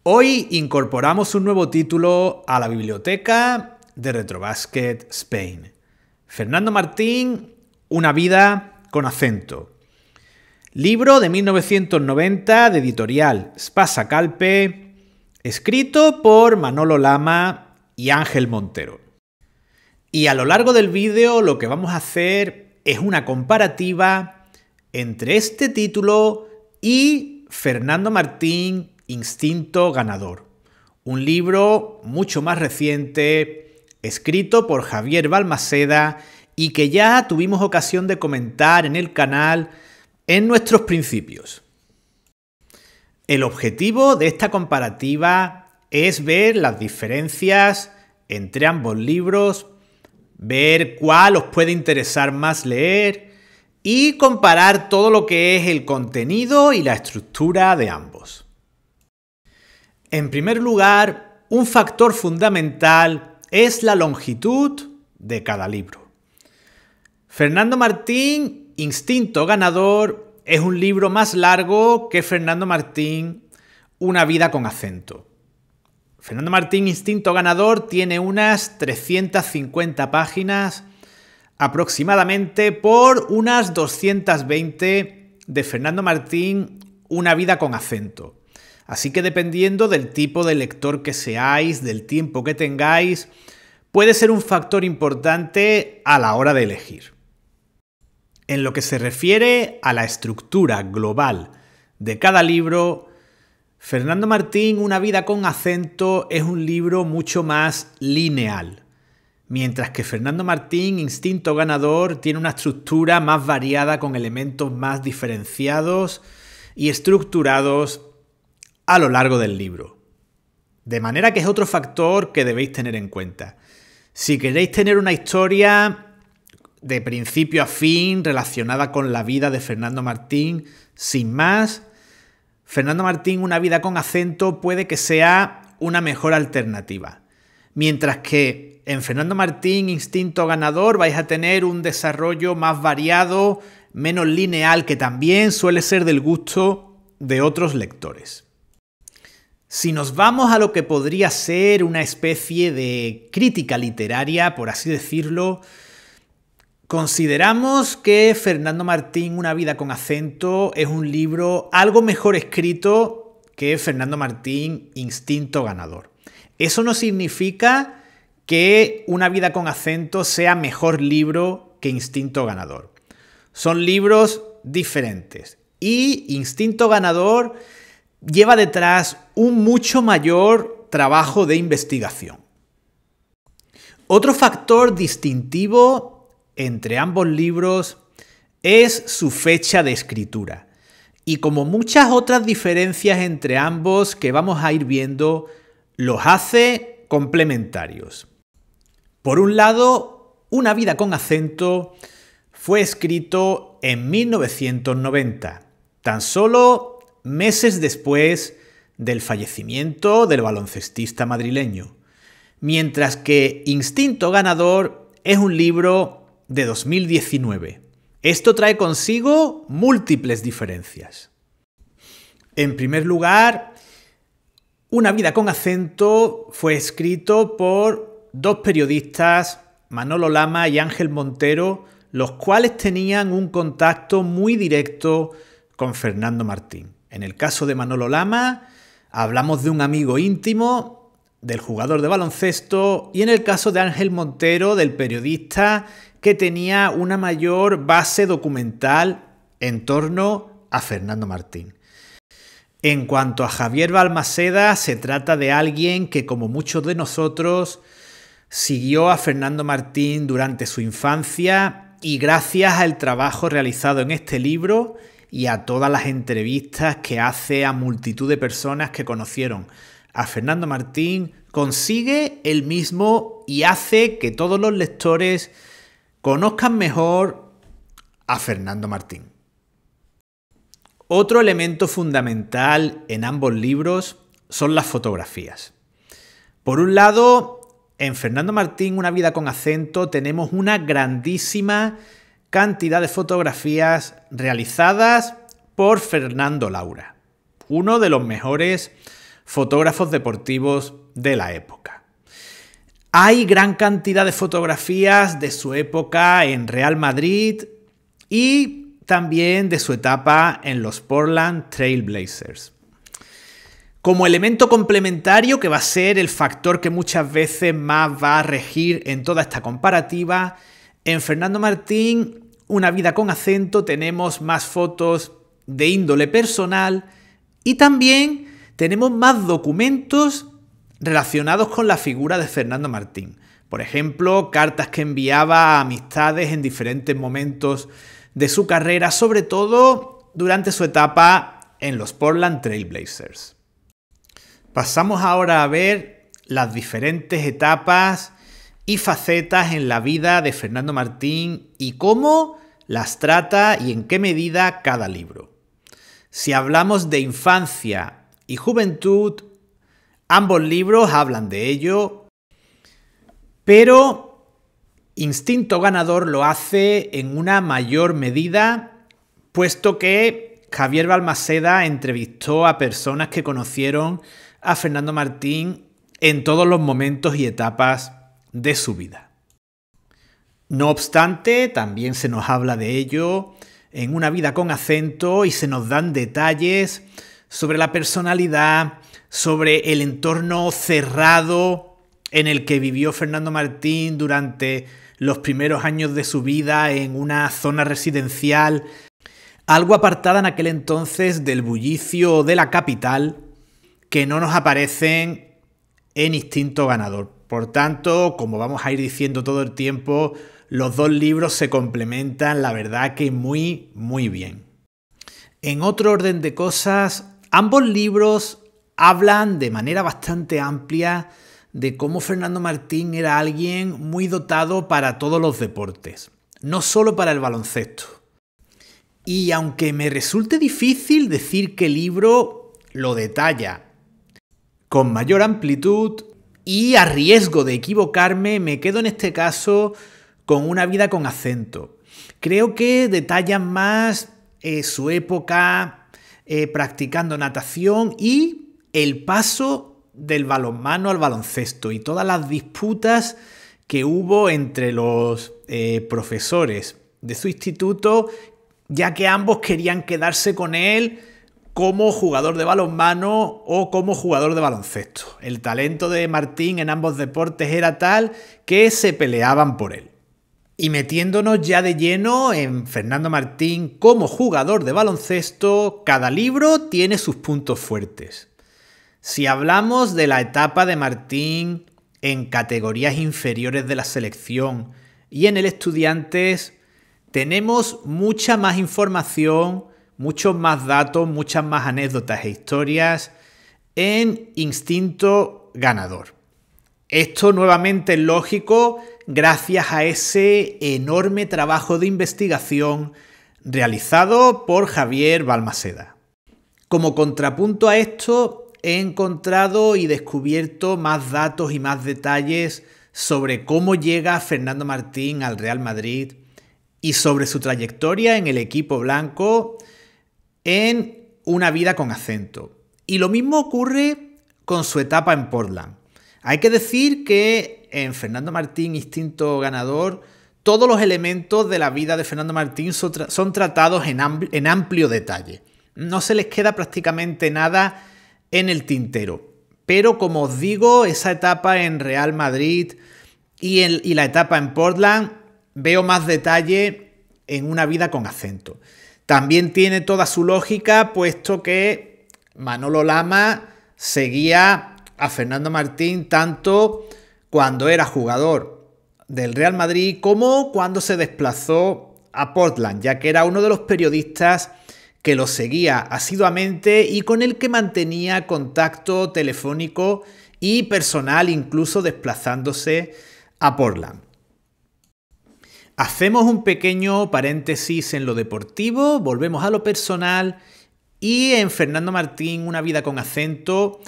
Hoy incorporamos un nuevo título a la biblioteca de Retrobasket Spain. Fernando Martín, Una vida con acento. Libro de 1990 de editorial Spasa Calpe, escrito por Manolo Lama y Ángel Montero. Y a lo largo del vídeo lo que vamos a hacer es una comparativa entre este título y Fernando Martín, Instinto Ganador, un libro mucho más reciente, escrito por Javier Balmaseda y que ya tuvimos ocasión de comentar en el canal en nuestros principios. El objetivo de esta comparativa es ver las diferencias entre ambos libros, ver cuál os puede interesar más leer y comparar todo lo que es el contenido y la estructura de ambos. En primer lugar, un factor fundamental es la longitud de cada libro. Fernando Martín, Instinto Ganador, es un libro más largo que Fernando Martín, Una vida con acento. Fernando Martín, Instinto Ganador, tiene unas 350 páginas aproximadamente por unas 220 de Fernando Martín, Una vida con acento. Así que dependiendo del tipo de lector que seáis, del tiempo que tengáis, puede ser un factor importante a la hora de elegir. En lo que se refiere a la estructura global de cada libro, Fernando Martín, Una vida con acento, es un libro mucho más lineal, mientras que Fernando Martín, Instinto Ganador, tiene una estructura más variada con elementos más diferenciados y estructurados a lo largo del libro. De manera que es otro factor que debéis tener en cuenta. Si queréis tener una historia de principio a fin relacionada con la vida de Fernando Martín, sin más, Fernando Martín, Una vida con acento puede que sea una mejor alternativa. Mientras que en Fernando Martín, Instinto Ganador, vais a tener un desarrollo más variado, menos lineal, que también suele ser del gusto de otros lectores. Si nos vamos a lo que podría ser una especie de crítica literaria, por así decirlo, consideramos que Fernando Martín, Una vida con acento, es un libro algo mejor escrito que Fernando Martín, Instinto Ganador. Eso no significa que Una vida con acento sea mejor libro que Instinto Ganador. Son libros diferentes y Instinto Ganador lleva detrás un mucho mayor trabajo de investigación. Otro factor distintivo entre ambos libros es su fecha de escritura. Y como muchas otras diferencias entre ambos que vamos a ir viendo, los hace complementarios. Por un lado, Una vida con acento fue escrito en 1990, tan solo meses después del fallecimiento del baloncestista madrileño, mientras que Instinto Ganador es un libro de 2019. Esto trae consigo múltiples diferencias. En primer lugar, Una vida con acento fue escrito por dos periodistas, Manolo Lama y Ángel Montero, los cuales tenían un contacto muy directo con Fernando Martín. En el caso de Manolo Lama, hablamos de un amigo íntimo del jugador de baloncesto, y en el caso de Ángel Montero, del periodista que tenía una mayor base documental en torno a Fernando Martín. En cuanto a Javier Balmaseda, se trata de alguien que, como muchos de nosotros, siguió a Fernando Martín durante su infancia y gracias al trabajo realizado en este libro y a todas las entrevistas que hace a multitud de personas que conocieron a Fernando Martín, consigue el mismo y hace que todos los lectores conozcan mejor a Fernando Martín. Otro elemento fundamental en ambos libros son las fotografías. Por un lado, en Fernando Martín, Una vida con acento, tenemos una grandísima cantidad de fotografías realizadas por Fernando Laura, uno de los mejores fotógrafos deportivos de la época. Hay gran cantidad de fotografías de su época en Real Madrid y también de su etapa en los Portland Trail Blazers. Como elemento complementario, que va a ser el factor que muchas veces más va a regir en toda esta comparativa, en Fernando Martín, una vida con acento, tenemos más fotos de índole personal y también tenemos más documentos relacionados con la figura de Fernando Martín. Por ejemplo, cartas que enviaba a amistades en diferentes momentos de su carrera, sobre todo durante su etapa en los Portland Trail Blazers. Pasamos ahora a ver las diferentes etapas y facetas en la vida de Fernando Martín y cómo las trata y en qué medida cada libro. Si hablamos de infancia y juventud, ambos libros hablan de ello, pero Instinto Ganador lo hace en una mayor medida, puesto que Javier Balmaseda entrevistó a personas que conocieron a Fernando Martín en todos los momentos y etapas de su vida. No obstante, también se nos habla de ello en Una vida con acento y se nos dan detalles sobre la personalidad, sobre el entorno cerrado en el que vivió Fernando Martín durante los primeros años de su vida en una zona residencial, algo apartada en aquel entonces del bullicio de la capital, que no nos aparecen en Instinto Ganador. Por tanto, como vamos a ir diciendo todo el tiempo, los dos libros se complementan, la verdad que muy, muy bien. En otro orden de cosas, ambos libros hablan de manera bastante amplia de cómo Fernando Martín era alguien muy dotado para todos los deportes, no solo para el baloncesto. Y aunque me resulte difícil decir qué libro lo detalla con mayor amplitud y a riesgo de equivocarme, me quedo en este caso con Una vida con acento. Creo que detallan más su época practicando natación y el paso del balonmano al baloncesto y todas las disputas que hubo entre los profesores de su instituto, ya que ambos querían quedarse con él como jugador de balonmano o como jugador de baloncesto. El talento de Martín en ambos deportes era tal que se peleaban por él. Y metiéndonos ya de lleno en Fernando Martín como jugador de baloncesto, cada libro tiene sus puntos fuertes. Si hablamos de la etapa de Martín en categorías inferiores de la selección y en el Estudiantes, tenemos mucha más información, muchos más datos, muchas más anécdotas e historias en Instinto Ganador. Esto nuevamente es lógico gracias a ese enorme trabajo de investigación realizado por Javier Balmaseda. Como contrapunto a esto, he encontrado y descubierto más datos y más detalles sobre cómo llega Fernando Martín al Real Madrid y sobre su trayectoria en el equipo blanco en Una vida con acento. Y lo mismo ocurre con su etapa en Portland. Hay que decir que en Fernando Martín, Instinto Ganador, todos los elementos de la vida de Fernando Martín son tratados en amplio detalle. No se les queda prácticamente nada en el tintero. Pero como os digo, esa etapa en Real Madrid y la etapa en Portland, veo más detalle en Una vida con acento. También tiene toda su lógica, puesto que Manolo Lama seguía a Fernando Martín tanto cuando era jugador del Real Madrid como cuando se desplazó a Portland, ya que era uno de los periodistas que lo seguía asiduamente y con el que mantenía contacto telefónico y personal, incluso desplazándose a Portland. Hacemos un pequeño paréntesis en lo deportivo, volvemos a lo personal y en Fernando Martín, Una vida con acento,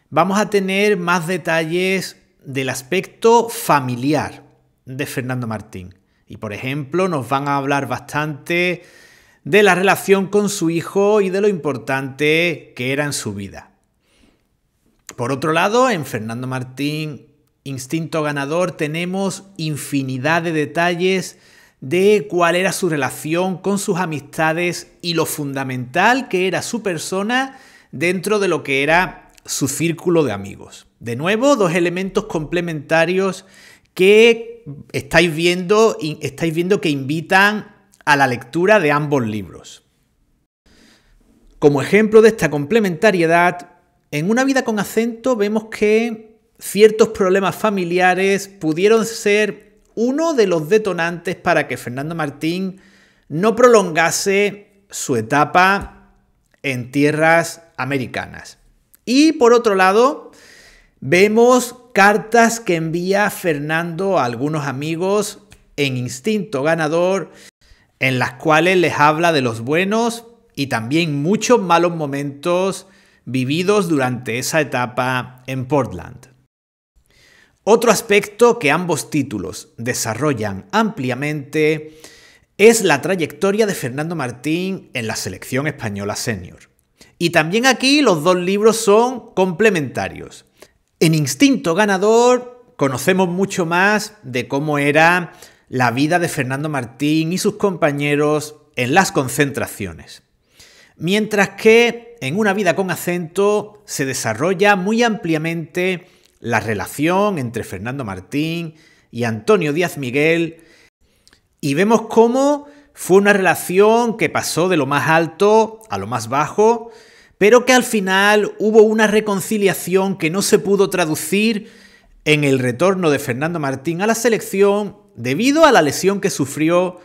vamos a tener más detalles del aspecto familiar de Fernando Martín. Y por ejemplo, nos van a hablar bastante de la relación con su hijo y de lo importante que era en su vida. Por otro lado, en Fernando Martín, Instinto Ganador, tenemos infinidad de detalles de cuál era su relación con sus amistades y lo fundamental que era su persona dentro de lo que era su círculo de amigos. De nuevo, dos elementos complementarios que estáis viendo que invitan a la lectura de ambos libros. Como ejemplo de esta complementariedad, en Una vida con acento vemos que ciertos problemas familiares pudieron ser uno de los detonantes para que Fernando Martín no prolongase su etapa en tierras americanas. Y por otro lado, vemos cartas que envía Fernando a algunos amigos en Instinto Ganador, en las cuales les habla de los buenos y también muchos malos momentos vividos durante esa etapa en Portland. Otro aspecto que ambos títulos desarrollan ampliamente es la trayectoria de Fernando Martín en la selección española senior. Y también aquí los dos libros son complementarios. En Instinto Ganador conocemos mucho más de cómo era la vida de Fernando Martín y sus compañeros en las concentraciones. Mientras que en Una vida con acento se desarrolla muy ampliamente la relación entre Fernando Martín y Antonio Díaz Miguel y vemos cómo fue una relación que pasó de lo más alto a lo más bajo, pero que al final hubo una reconciliación que no se pudo traducir en el retorno de Fernando Martín a la selección debido a la lesión que sufrió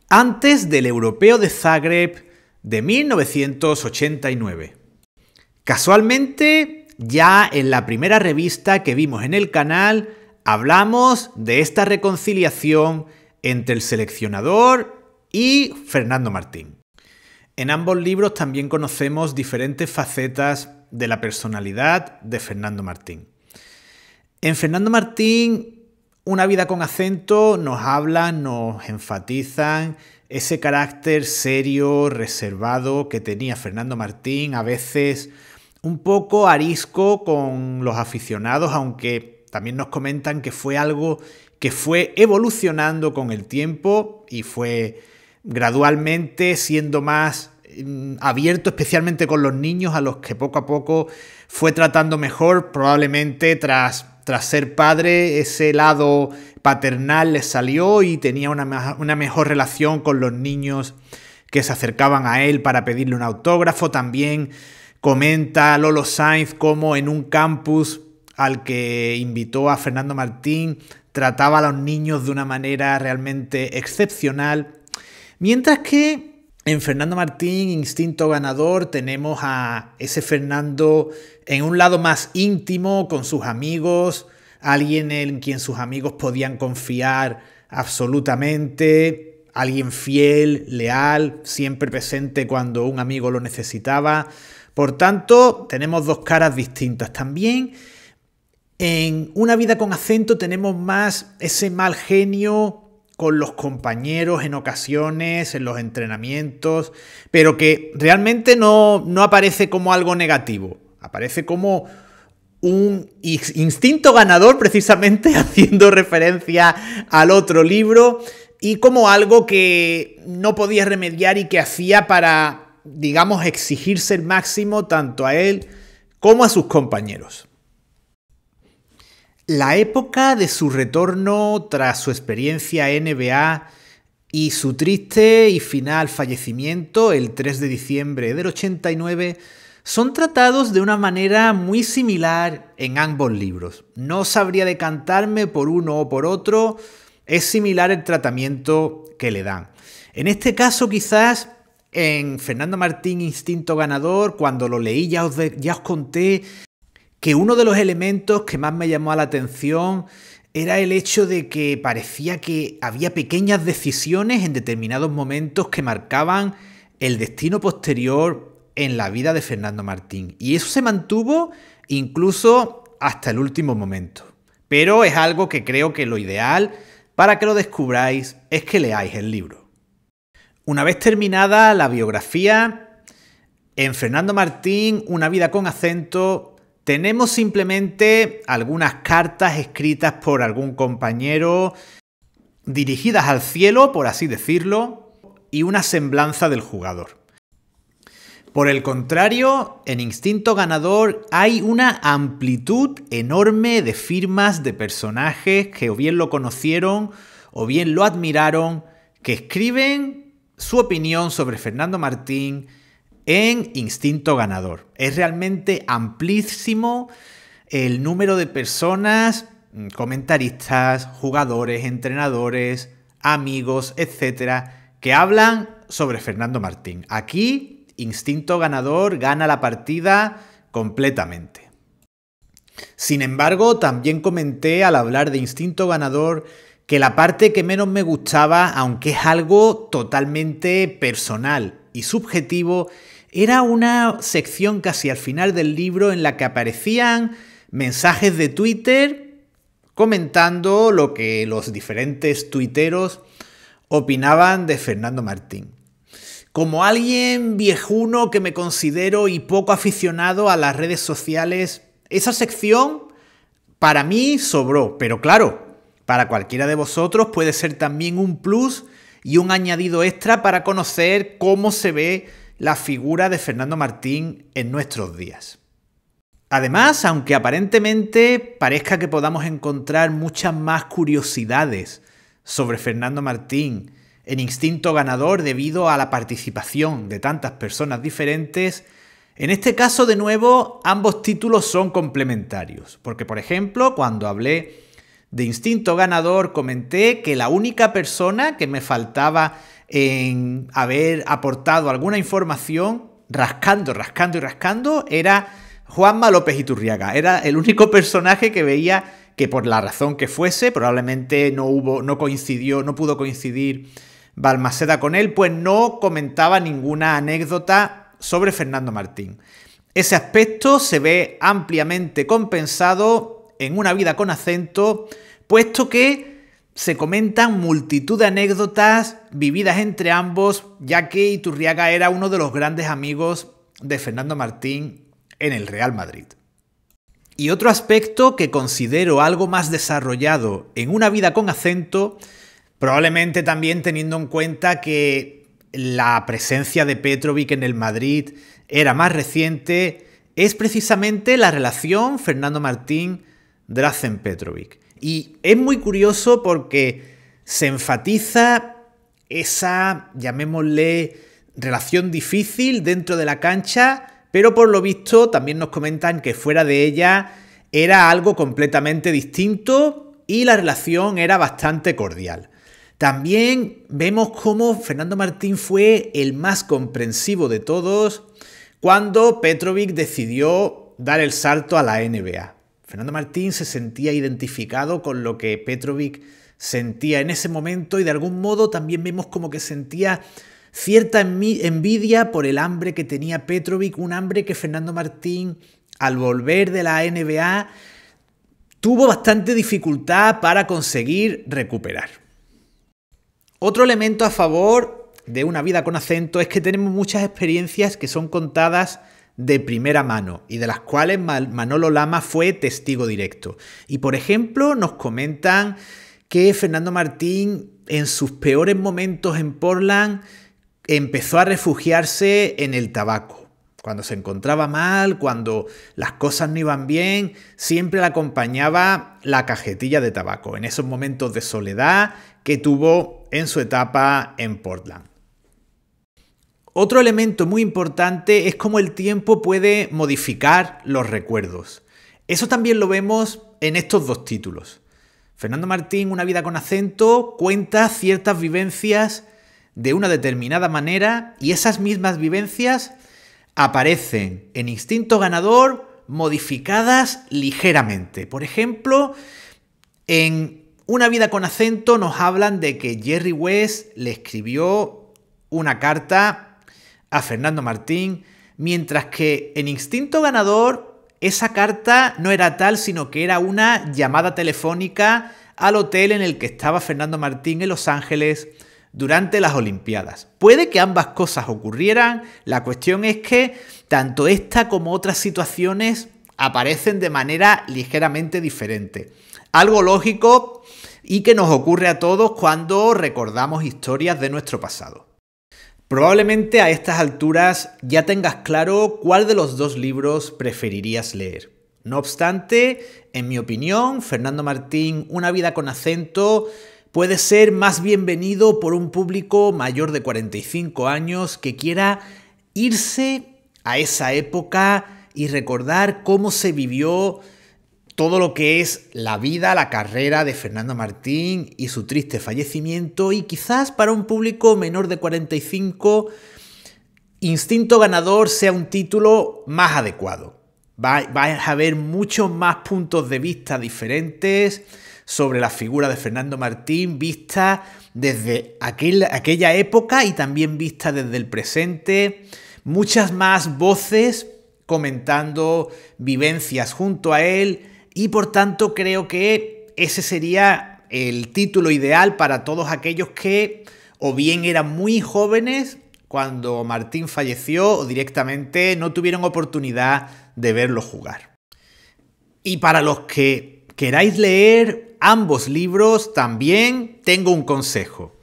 antes del Europeo de Zagreb de 1989. Casualmente, ya en la primera revista que vimos en el canal, hablamos de esta reconciliación entre el seleccionador y Fernando Martín. En ambos libros también conocemos diferentes facetas de la personalidad de Fernando Martín. En Fernando Martín, Una vida con acento, nos hablan, nos enfatizan ese carácter serio, reservado que tenía Fernando Martín, a veces un poco arisco con los aficionados, aunque también nos comentan que fue algo que fue evolucionando con el tiempo y fue gradualmente siendo más abierto, especialmente con los niños, a los que poco a poco fue tratando mejor, probablemente tras ser padre, ese lado paternal le salió y tenía una mejor relación con los niños que se acercaban a él para pedirle un autógrafo. También comenta Lolo Sainz cómo en un campus al que invitó a Fernando Martín trataba a los niños de una manera realmente excepcional. Mientras que en Fernando Martín, Instinto Ganador, tenemos a ese Fernando en un lado más íntimo con sus amigos, alguien en quien sus amigos podían confiar absolutamente, alguien fiel, leal, siempre presente cuando un amigo lo necesitaba. Por tanto, tenemos dos caras distintas. También en Una vida con acento tenemos más ese mal genio con los compañeros en ocasiones, en los entrenamientos, pero que realmente no aparece como algo negativo. Aparece como un instinto ganador, precisamente haciendo referencia al otro libro, y como algo que no podía remediar y que hacía para, digamos, exigirse el máximo tanto a él como a sus compañeros. La época de su retorno tras su experiencia NBA y su triste y final fallecimiento el 3 de diciembre del 89 son tratados de una manera muy similar en ambos libros. No sabría decantarme por uno o por otro, es similar el tratamiento que le dan. En este caso quizás en Fernando Martín, Instinto Ganador, cuando lo leí ya os conté que uno de los elementos que más me llamó la atención era el hecho de que parecía que había pequeñas decisiones en determinados momentos que marcaban el destino posterior en la vida de Fernando Martín. Y eso se mantuvo incluso hasta el último momento. Pero es algo que creo que lo ideal para que lo descubráis es que leáis el libro. Una vez terminada la biografía, en Fernando Martín, Una vida con acento, Tenemos simplemente algunas cartas escritas por algún compañero, dirigidas al cielo, por así decirlo, y una semblanza del jugador. Por el contrario, en Instinto Ganador hay una amplitud enorme de firmas de personajes que o bien lo conocieron o bien lo admiraron, que escriben su opinión sobre Fernando Martín en Instinto Ganador. Es realmente amplísimo el número de personas, comentaristas, jugadores, entrenadores, amigos, etcétera, que hablan sobre Fernando Martín. Aquí, Instinto Ganador gana la partida completamente. Sin embargo, también comenté al hablar de Instinto Ganador que la parte que menos me gustaba, aunque es algo totalmente personal y subjetivo, era una sección casi al final del libro en la que aparecían mensajes de Twitter comentando lo que los diferentes tuiteros opinaban de Fernando Martín. Como alguien viejuno que me considero y poco aficionado a las redes sociales, esa sección para mí sobró, pero claro, para cualquiera de vosotros puede ser también un plus y un añadido extra para conocer cómo se ve la figura de Fernando Martín en nuestros días. Además, aunque aparentemente parezca que podamos encontrar muchas más curiosidades sobre Fernando Martín en Instinto Ganador debido a la participación de tantas personas diferentes, en este caso, de nuevo, ambos títulos son complementarios. Porque, por ejemplo, cuando hablé de Instinto Ganador, comenté que la única persona que me faltaba en haber aportado alguna información, rascando y rascando, era Juanma López Iturriaga. Era el único personaje que veía que, por la razón que fuese, probablemente no pudo coincidir Balmaceda con él, pues no comentaba ninguna anécdota sobre Fernando Martín. Ese aspecto se ve ampliamente compensado en Una vida con acento, puesto que se comentan multitud de anécdotas vividas entre ambos, ya que Iturriaga era uno de los grandes amigos de Fernando Martín en el Real Madrid. Y otro aspecto que considero algo más desarrollado en Una vida con acento, probablemente también teniendo en cuenta que la presencia de Petrovic en el Madrid era más reciente, es precisamente la relación Fernando Martín-Drazen Petrovic. Y es muy curioso porque se enfatiza esa, llamémosle, relación difícil dentro de la cancha, pero por lo visto también nos comentan que fuera de ella era algo completamente distinto y la relación era bastante cordial. También vemos cómo Fernando Martín fue el más comprensivo de todos cuando Petrovic decidió dar el salto a la NBA. Fernando Martín se sentía identificado con lo que Petrovic sentía en ese momento y de algún modo también vemos como que sentía cierta envidia por el hambre que tenía Petrovic, un hambre que Fernando Martín, al volver de la NBA, tuvo bastante dificultad para conseguir recuperar. Otro elemento a favor de Una vida con acento es que tenemos muchas experiencias que son contadas de primera mano y de las cuales Manolo Lama fue testigo directo. Y por ejemplo nos comentan que Fernando Martín en sus peores momentos en Portland empezó a refugiarse en el tabaco. Cuando se encontraba mal, cuando las cosas no iban bien, siempre le acompañaba la cajetilla de tabaco, en esos momentos de soledad que tuvo en su etapa en Portland. Otro elemento muy importante es cómo el tiempo puede modificar los recuerdos. Eso también lo vemos en estos dos títulos. Fernando Martín, Una vida con acento, cuenta ciertas vivencias de una determinada manera y esas mismas vivencias aparecen en Instinto Ganador modificadas ligeramente. Por ejemplo, en Una vida con acento nos hablan de que Jerry West le escribió una carta a Fernando Martín, mientras que en Instinto Ganador esa carta no era tal, sino que era una llamada telefónica al hotel en el que estaba Fernando Martín en Los Ángeles durante las Olimpiadas. Puede que ambas cosas ocurrieran, la cuestión es que tanto esta como otras situaciones aparecen de manera ligeramente diferente. Algo lógico y que nos ocurre a todos cuando recordamos historias de nuestro pasado. Probablemente a estas alturas ya tengas claro cuál de los dos libros preferirías leer. No obstante, en mi opinión, Fernando Martín, Una vida con acento, puede ser más bienvenido por un público mayor de 45 años que quiera irse a esa época y recordar cómo se vivió todo lo que es la vida, la carrera de Fernando Martín y su triste fallecimiento, y quizás para un público menor de 45, Instinto Ganador sea un título más adecuado. Vais a ver muchos más puntos de vista diferentes sobre la figura de Fernando Martín, vista desde aquella época y también vista desde el presente. Muchas más voces comentando vivencias junto a él, y por tanto creo que ese sería el título ideal para todos aquellos que o bien eran muy jóvenes cuando Martín falleció o directamente no tuvieron oportunidad de verlo jugar. Y para los que queráis leer ambos libros, también tengo un consejo.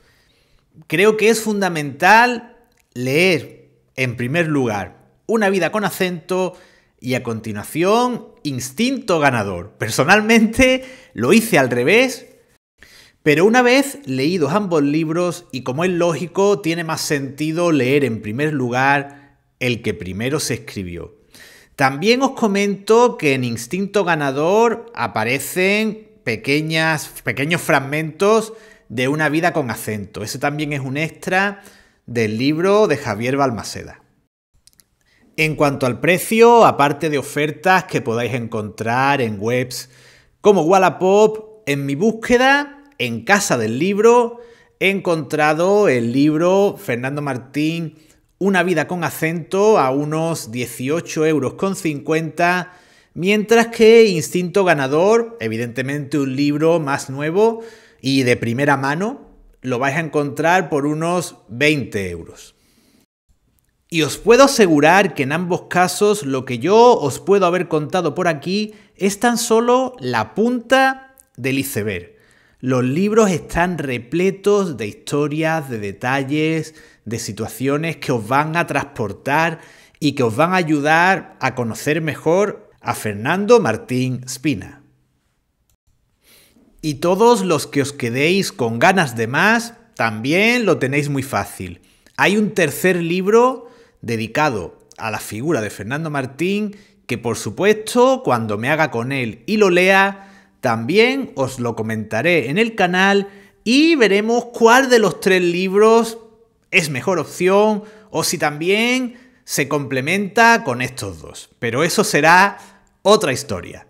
Creo que es fundamental leer, en primer lugar, Una vida con acento y a continuación Instinto Ganador. Personalmente lo hice al revés, pero una vez leídos ambos libros, y como es lógico, tiene más sentido leer en primer lugar el que primero se escribió. También os comento que en Instinto Ganador aparecen pequeños fragmentos de Una vida con acento. Ese también es un extra del libro de Javier Balmaseda. En cuanto al precio, aparte de ofertas que podáis encontrar en webs como Wallapop, en mi búsqueda, en Casa del Libro, he encontrado el libro Fernando Martín, Una vida con acento, a unos 18,50 €, mientras que Instinto Ganador, evidentemente un libro más nuevo y de primera mano, lo vais a encontrar por unos 20 €. Y os puedo asegurar que en ambos casos lo que yo os puedo haber contado por aquí es tan solo la punta del iceberg. Los libros están repletos de historias, de detalles, de situaciones que os van a transportar y que os van a ayudar a conocer mejor a Fernando Martín Spina. Y todos los que os quedéis con ganas de más, también lo tenéis muy fácil. Hay un tercer libro dedicado a la figura de Fernando Martín que, por supuesto, cuando me haga con él y lo lea, también os lo comentaré en el canal y veremos cuál de los tres libros es mejor opción o si también se complementa con estos dos. Pero eso será otra historia.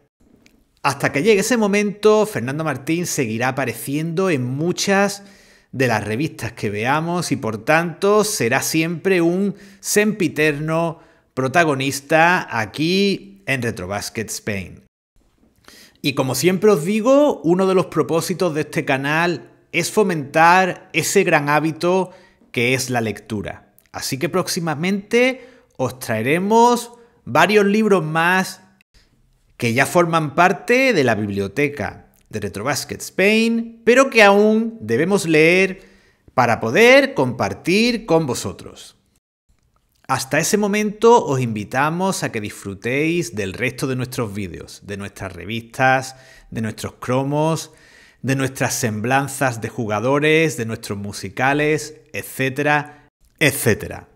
Hasta que llegue ese momento, Fernando Martín seguirá apareciendo en muchas de las revistas que veamos y por tanto será siempre un sempiterno protagonista aquí en Retrobasket Spain. Y como siempre os digo, uno de los propósitos de este canal es fomentar ese gran hábito que es la lectura. Así que próximamente os traeremos varios libros más que ya forman parte de la biblioteca de Retrobasket Spain, pero que aún debemos leer para poder compartir con vosotros. Hasta ese momento os invitamos a que disfrutéis del resto de nuestros vídeos, de nuestras revistas, de nuestros cromos, de nuestras semblanzas de jugadores, de nuestros musicales, etcétera, etcétera.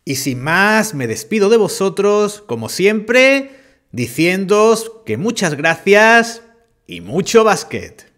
Y sin más, me despido de vosotros, como siempre, diciéndoos que muchas gracias y mucho básquet.